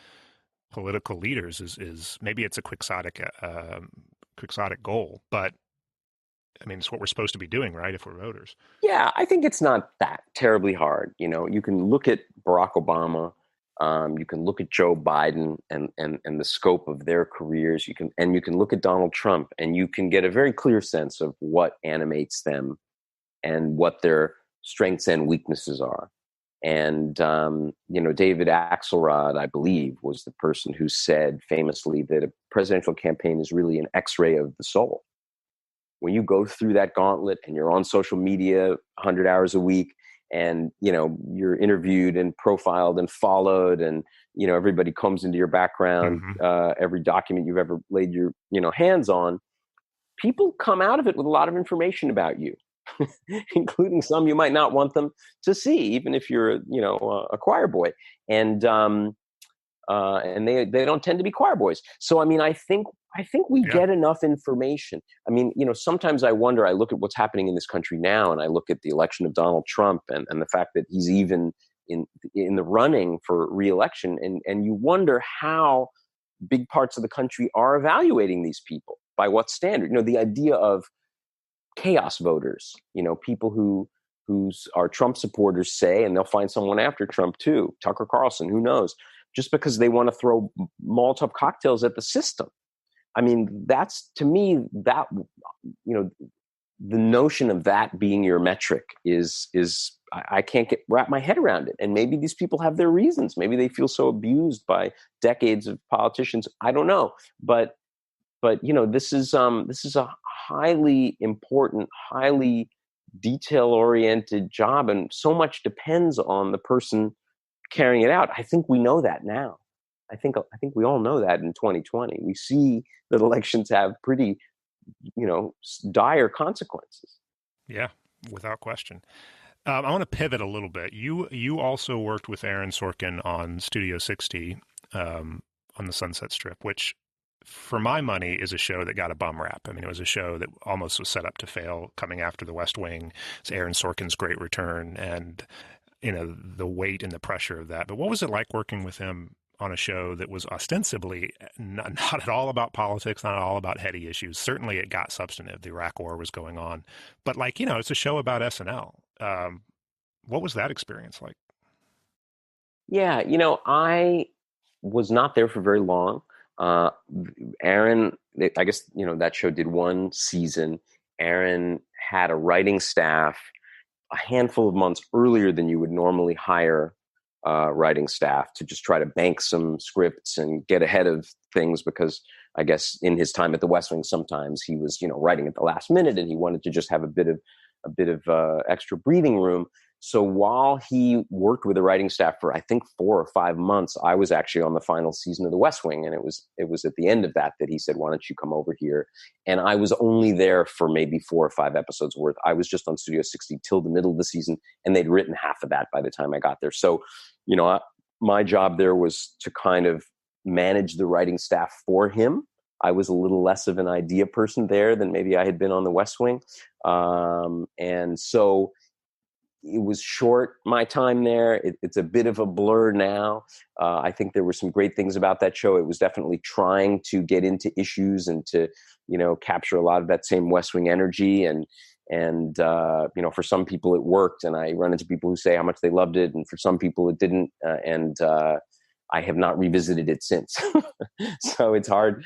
political leaders is maybe it's a quixotic goal, but it's what we're supposed to be doing, right? If we're voters. Yeah, I think it's not that terribly hard. You can look at Barack Obama, you can look at Joe Biden and the scope of their careers. You can look at Donald Trump and you can get a very clear sense of what animates them and what their strengths and weaknesses are. And, David Axelrod, I believe, was the person who said famously that a presidential campaign is really an X-ray of the soul. When you go through that gauntlet and you're on social media 100 hours a week and, you're interviewed and profiled and followed and, everybody comes into your background, every document you've ever laid your, hands on, people come out of it with a lot of information about you. Including some you might not want them to see, even if you're, a choir boy, and they don't tend to be choir boys. So, I think we get enough information. Sometimes I wonder. I look at what's happening in this country now, and I look at the election of Donald Trump, and the fact that he's even in the running for re-election, and you wonder how big parts of the country are evaluating these people by what standard. The idea of chaos voters, people who are Trump supporters say, and they'll find someone after Trump too, Tucker Carlson, who knows, just because they want to throw Molotov cocktails at the system. That's, to me, that, the notion of that being your metric is I can't wrap my head around it. And maybe these people have their reasons. Maybe they feel so abused by decades of politicians. I don't know. But this is a highly important, highly detail-oriented job, and so much depends on the person carrying it out. I think we know that now. I think we all know that in 2020. We see that elections have pretty, dire consequences. Yeah, without question. I want to pivot a little bit. You also worked with Aaron Sorkin on Studio 60 on the Sunset Strip, which, for my money, is a show that got a bum rap. It was a show that almost was set up to fail coming after The West Wing. It's Aaron Sorkin's great return and, the weight and the pressure of that. But what was it like working with him on a show that was ostensibly not at all about politics, not at all about heady issues? Certainly it got substantive. The Iraq War was going on. But it's a show about SNL. What was that experience like? Yeah, I was not there for very long. Aaron, I guess, that show did one season. Aaron had a writing staff a handful of months earlier than you would normally hire writing staff to just try to bank some scripts and get ahead of things, because I guess in his time at the West Wing, sometimes he was, writing at the last minute and he wanted to just have a bit of extra breathing room. So while he worked with the writing staff for, I think, 4 or 5 months, I was actually on the final season of The West Wing. And it was at the end of that he said, why don't you come over here? And I was only there for maybe 4 or 5 episodes worth. I was just on Studio 60 till the middle of the season, and they'd written half of that by the time I got there. So, my job there was to kind of manage the writing staff for him. I was a little less of an idea person there than maybe I had been on The West Wing. And so it was short, my time there. It's a bit of a blur now. I think there were some great things about that show. It was definitely trying to get into issues and to, capture a lot of that same West Wing energy. And for some people it worked. And I run into people who say how much they loved it. And for some people it didn't. I have not revisited it since. So it's hard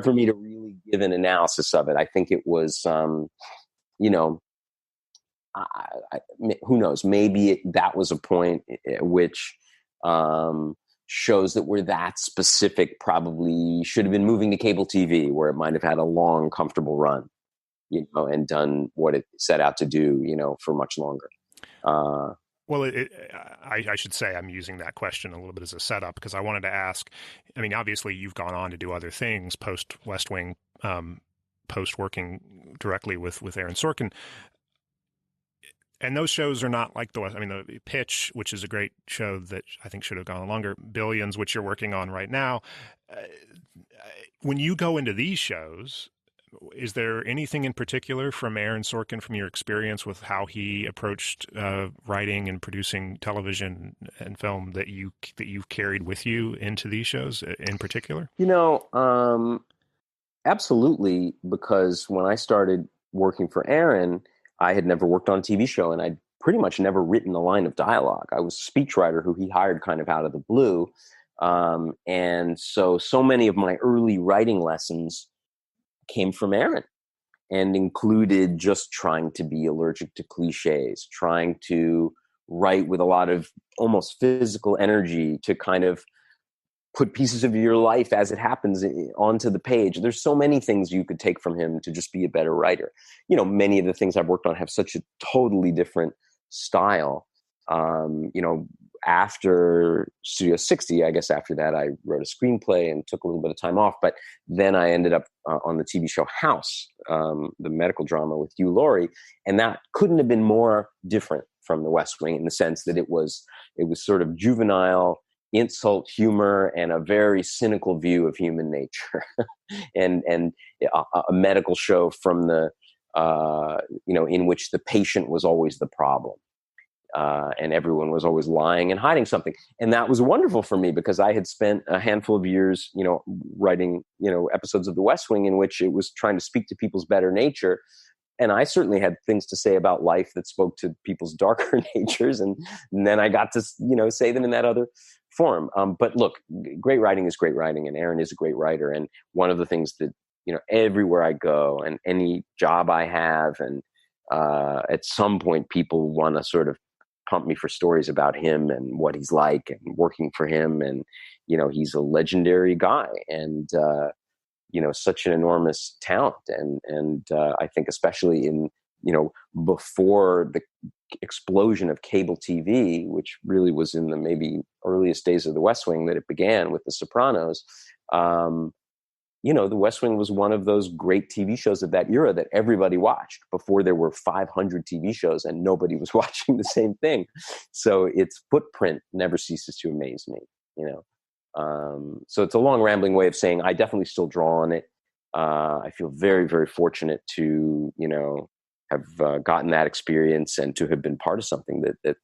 for me to really give an analysis of it. I think it was, who knows, maybe that was a point at which shows that were that specific probably should have been moving to cable TV, where it might have had a long, comfortable run, and done what it set out to do, for much longer. Well, I should say I'm using that question a little bit as a setup, because I wanted to ask, obviously you've gone on to do other things post West Wing, post working directly with Aaron Sorkin. And those shows are not like the Pitch, which is a great show that I think should have gone longer, Billions, which you're working on right now. When you go into these shows, is there anything in particular from Aaron Sorkin, from your experience with how he approached writing and producing television and film that you've carried with you into these shows in particular? Absolutely, because when I started working for Aaron, I had never worked on a TV show, and I'd pretty much never written a line of dialogue. I was a speechwriter who he hired kind of out of the blue. And so many of my early writing lessons came from Aaron and included just trying to be allergic to cliches, trying to write with a lot of almost physical energy to kind of put pieces of your life as it happens onto the page. There's so many things you could take from him to just be a better writer. Many of the things I've worked on have such a totally different style. After Studio 60, I guess after that, I wrote a screenplay and took a little bit of time off. But then I ended up on the TV show House, the medical drama with Hugh Laurie. And that couldn't have been more different from The West Wing in the sense that it was sort of juvenile, insult humor, and a very cynical view of human nature, and a medical show from the in which the patient was always the problem, and everyone was always lying and hiding something. And that was wonderful for me because I had spent a handful of years, writing episodes of The West Wing in which it was trying to speak to people's better nature. And I certainly had things to say about life that spoke to people's darker natures. And then I got to, say them in that other form. But look, great writing is great writing, and Aaron is a great writer. And one of the things that, everywhere I go and any job I have, and at some point people want to sort of pump me for stories about him and what he's like and working for him. And, he's a legendary guy and, such an enormous talent. And I think especially in, before the explosion of cable TV, which really was in the maybe earliest days of The West Wing that it began with The Sopranos, The West Wing was one of those great TV shows of that era that everybody watched before there were 500 TV shows and nobody was watching the same thing. So its footprint never ceases to amaze me, So it's a long rambling way of saying I definitely still draw on it. I feel very, very fortunate to, have gotten that experience and to have been part of something that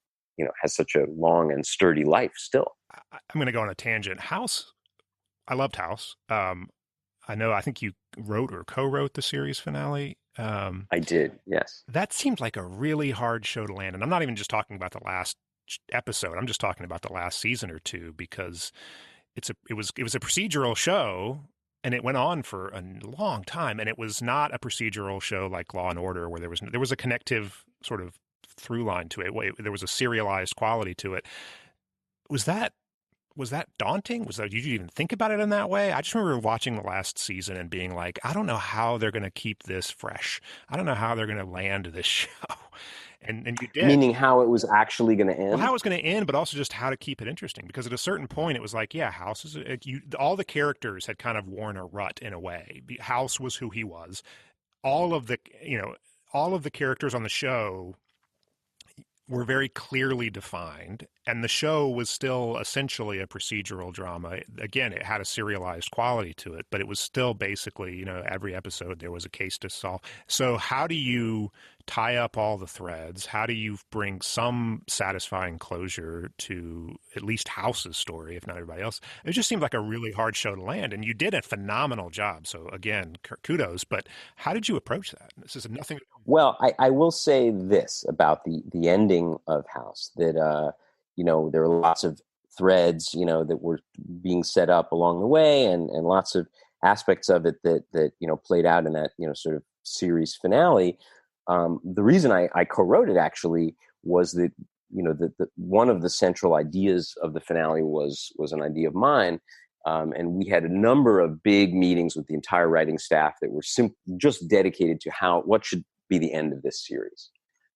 has such a long and sturdy life still. I'm going to go on a tangent. House, I loved House. I think you wrote or co-wrote the series finale. I did, yes. That seemed like a really hard show to land. And I'm not even just talking about the last episode. I'm just talking about the last season or two, because it was a procedural show, and it went on for a long time. And it was not a procedural show like Law and Order, where there was a connective sort of through line to it. There was a serialized quality to it. Was that daunting? Did you even think about it in that way? I just remember watching the last season and being like, I don't know how they're going to keep this fresh. I don't know how they're going to land this show. And you did. Meaning how it was actually going to end? Well, how it was going to end, but also just how to keep it interesting. Because at a certain point, it was like, yeah, House is all the characters had kind of worn a rut in a way. House was who he was. All of the characters on the show were very clearly defined, and the show was still essentially a procedural drama. Again, it had a serialized quality to it, but it was still basically, every episode there was a case to solve. So how do you tie up all the threads? How do you bring some satisfying closure to at least House's story, if not everybody else? It just seemed like a really hard show to land, and you did a phenomenal job. So again, kudos. But how did you approach that? This is nothing. Well, I will say this about the ending of House, that there are lots of threads that were being set up along the way, and lots of aspects of it that played out in that sort of series finale. The reason I co-wrote it actually was that that one of the central ideas of the finale was an idea of mine. And we had a number of big meetings with the entire writing staff that were just dedicated to what should be the end of this series.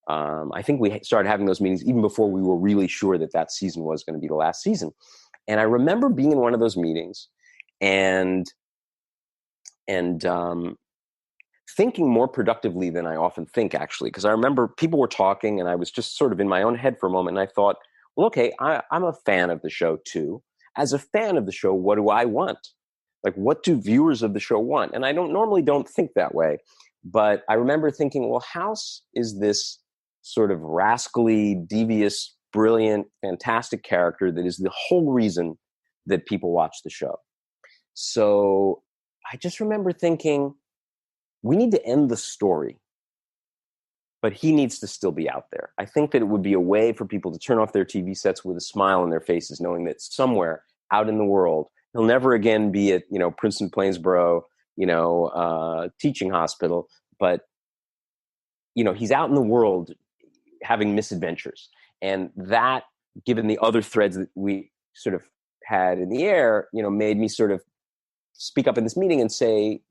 I think we started having those meetings even before we were really sure that season was going to be the last season. And I remember being in one of those meetings and thinking more productively than I often think, actually, because I remember people were talking and I was just sort of in my own head for a moment. And I thought, well, okay, I'm a fan of the show too. As a fan of the show, what do I want? Like, what do viewers of the show want? And I don't think that way. But I remember thinking, well, House is this sort of rascally, devious, brilliant, fantastic character that is the whole reason that people watch the show. So I just remember thinking, we need to end the story, but he needs to still be out there. I think that it would be a way for people to turn off their TV sets with a smile on their faces, knowing that somewhere out in the world, he'll never again be at, Princeton Plainsboro, teaching hospital, but, he's out in the world having misadventures. And that, given the other threads that we sort of had in the air, made me sort of speak up in this meeting and say,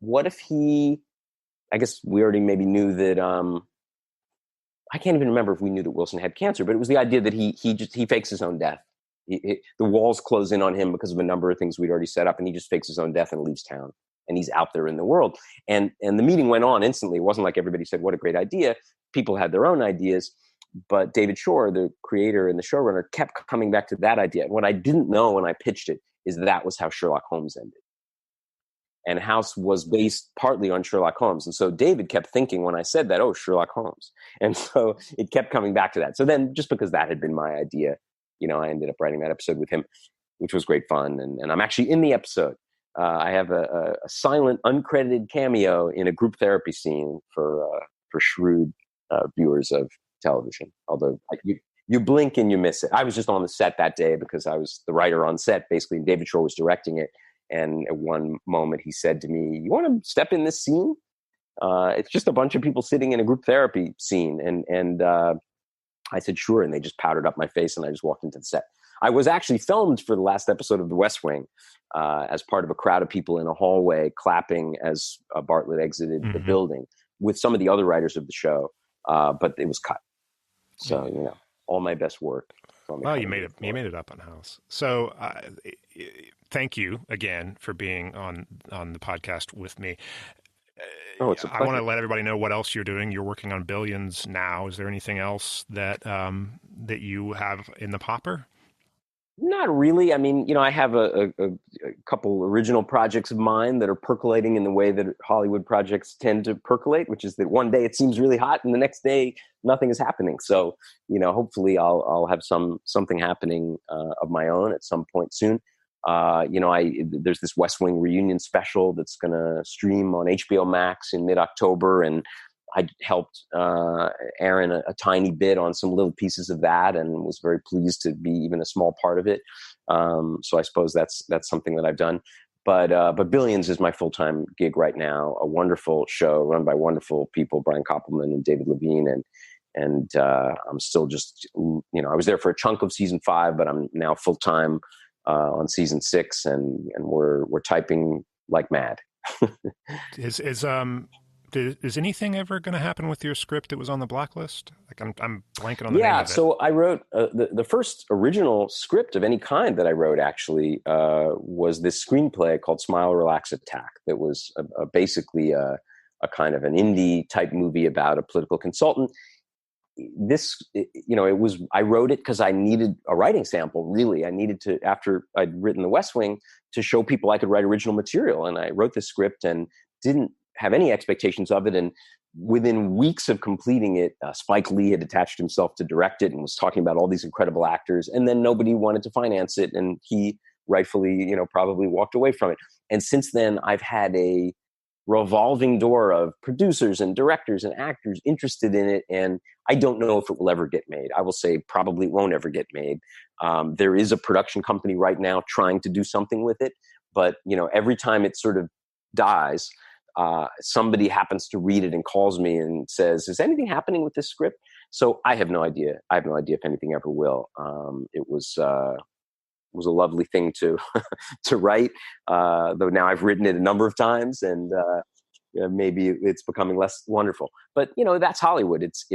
what if I guess we already maybe knew that, I can't even remember if we knew that Wilson had cancer, but it was the idea that he fakes his own death. The walls close in on him because of a number of things we'd already set up, and he just fakes his own death and leaves town. And he's out there in the world. And the meeting went on instantly. It wasn't like everybody said, what a great idea. People had their own ideas. But David Shore, the creator and the showrunner, kept coming back to that idea. And what I didn't know when I pitched it is that was how Sherlock Holmes ended. And House was based partly on Sherlock Holmes. And so David kept thinking when I said that, oh, Sherlock Holmes. And so it kept coming back to that. So then just because that had been my idea, I ended up writing that episode with him, which was great fun. And I'm actually in the episode. I have a silent, uncredited cameo in a group therapy scene for shrewd viewers of television. Although you blink and you miss it. I was just on the set that day because I was the writer on set, basically, and David Shore was directing it. And at one moment he said to me, you want to step in this scene? It's just a bunch of people sitting in a group therapy scene. And I said, sure. And they just powdered up my face and I just walked into the set. I was actually filmed for the last episode of The West Wing as part of a crowd of people in a hallway clapping as Bartlet exited the building with some of the other writers of the show. But it was cut. So, all my best work. Well, you made it up on House. So thank you again for being on the podcast with me. Oh, it's a pleasure. I want to let everybody know what else you're doing. You're working on Billions now. Is there anything else that that you have in the popper? Not really. I mean, I have a couple original projects of mine that are percolating in the way that Hollywood projects tend to percolate, which is that one day it seems really hot and the next day nothing is happening. So, hopefully I'll have something happening of my own at some point soon. There's this West Wing reunion special that's going to stream on HBO Max in mid-October, and I helped Aaron a tiny bit on some little pieces of that, and was very pleased to be even a small part of it. So I suppose that's something that I've done. But Billions is my full-time gig right now. A wonderful show run by wonderful people, Brian Koppelman and David Levine, and I'm still just I was there for a chunk of season 5, but I'm now full-time on season 6, and we're typing like mad. Is anything ever going to happen with your script that was on the blacklist? Like I'm blanking on the name of it. So I wrote the first original script of any kind that I wrote actually was this screenplay called Smile, Relax, Attack. That was basically a kind of an indie type movie about a political consultant. I wrote it because I needed a writing sample. Really, I needed to, after I'd written The West Wing, to show people I could write original material. And I wrote this script and didn't have any expectations of it. And within weeks of completing it, Spike Lee had attached himself to direct it and was talking about all these incredible actors. And then nobody wanted to finance it. And he rightfully, probably walked away from it. And since then, I've had a revolving door of producers and directors and actors interested in it. And I don't know if it will ever get made. I will say probably it won't ever get made. There is a production company right now trying to do something with it. But, every time it sort of dies, somebody happens to read it and calls me and says, is anything happening with this script? So I have no idea. I have no idea if anything ever will. It was a lovely thing to to write, though now I've written it a number of times, and maybe it's becoming less wonderful. But that's Hollywood. It's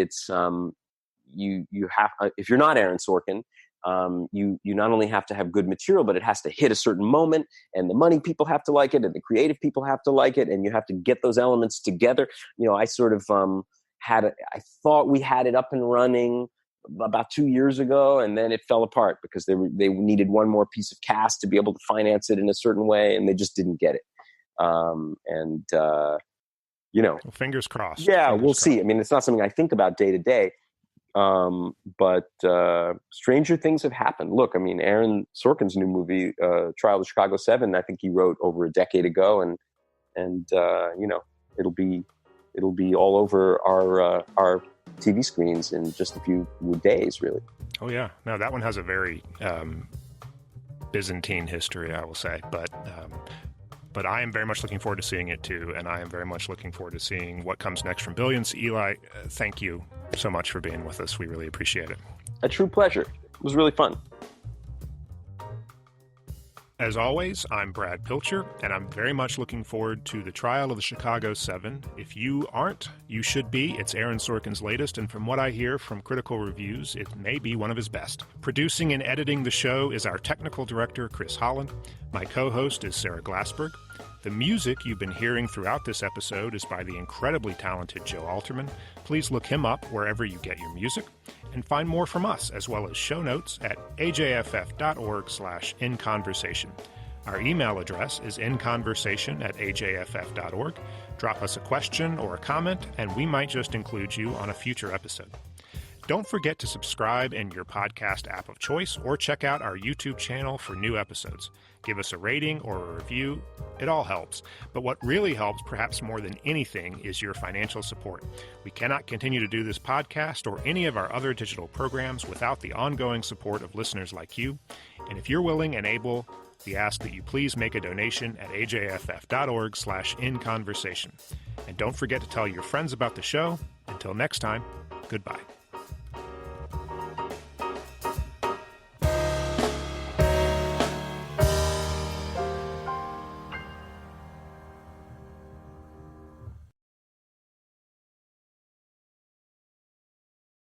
you have, if you're not Aaron Sorkin, You not only have to have good material, but it has to hit a certain moment, and the money people have to like it, and the creative people have to like it, and you have to get those elements together. I sort of I thought we had it up and running about 2 years ago, and then it fell apart because they needed one more piece of cast to be able to finance it in a certain way, and they just didn't get it. Well, fingers crossed. Yeah, fingers we'll crossed. see. I mean, it's not something I think about day to day. But stranger things have happened. Look, I mean, Aaron Sorkin's new movie, Trial of Chicago 7, I think he wrote over a decade ago, and it'll be all over our TV screens in just a few days, really. Oh yeah, no, that one has a very Byzantine history, I will say, but I am very much looking forward to seeing it too, and I am very much looking forward to seeing what comes next from Billions. Eli, thank you so much for being with us. We really appreciate it. A true pleasure. It was really fun. As always, I'm Brad Pilcher, and I'm very much looking forward to the Trial of the Chicago 7. If you aren't, you should be. It's Aaron Sorkin's latest, and from what I hear from critical reviews, it may be one of his best. Producing and editing the show is our technical director, Chris Holland. My co-host is Sarah Glassberg. The music you've been hearing throughout this episode is by the incredibly talented Joe Alterman. Please look him up wherever you get your music, and find more from us, as well as show notes at ajff.org/inconversation. Our email address is inconversation@ajff.org. Drop us a question or a comment, and we might just include you on a future episode. Don't forget to subscribe in your podcast app of choice, or check out our YouTube channel for new episodes. Give us a rating or a review. It all helps. But what really helps, perhaps more than anything, is your financial support. We cannot continue to do this podcast or any of our other digital programs without the ongoing support of listeners like you. And if you're willing and able, we ask that you please make a donation at ajff.org/inconversation. And don't forget to tell your friends about the show. Until next time, goodbye.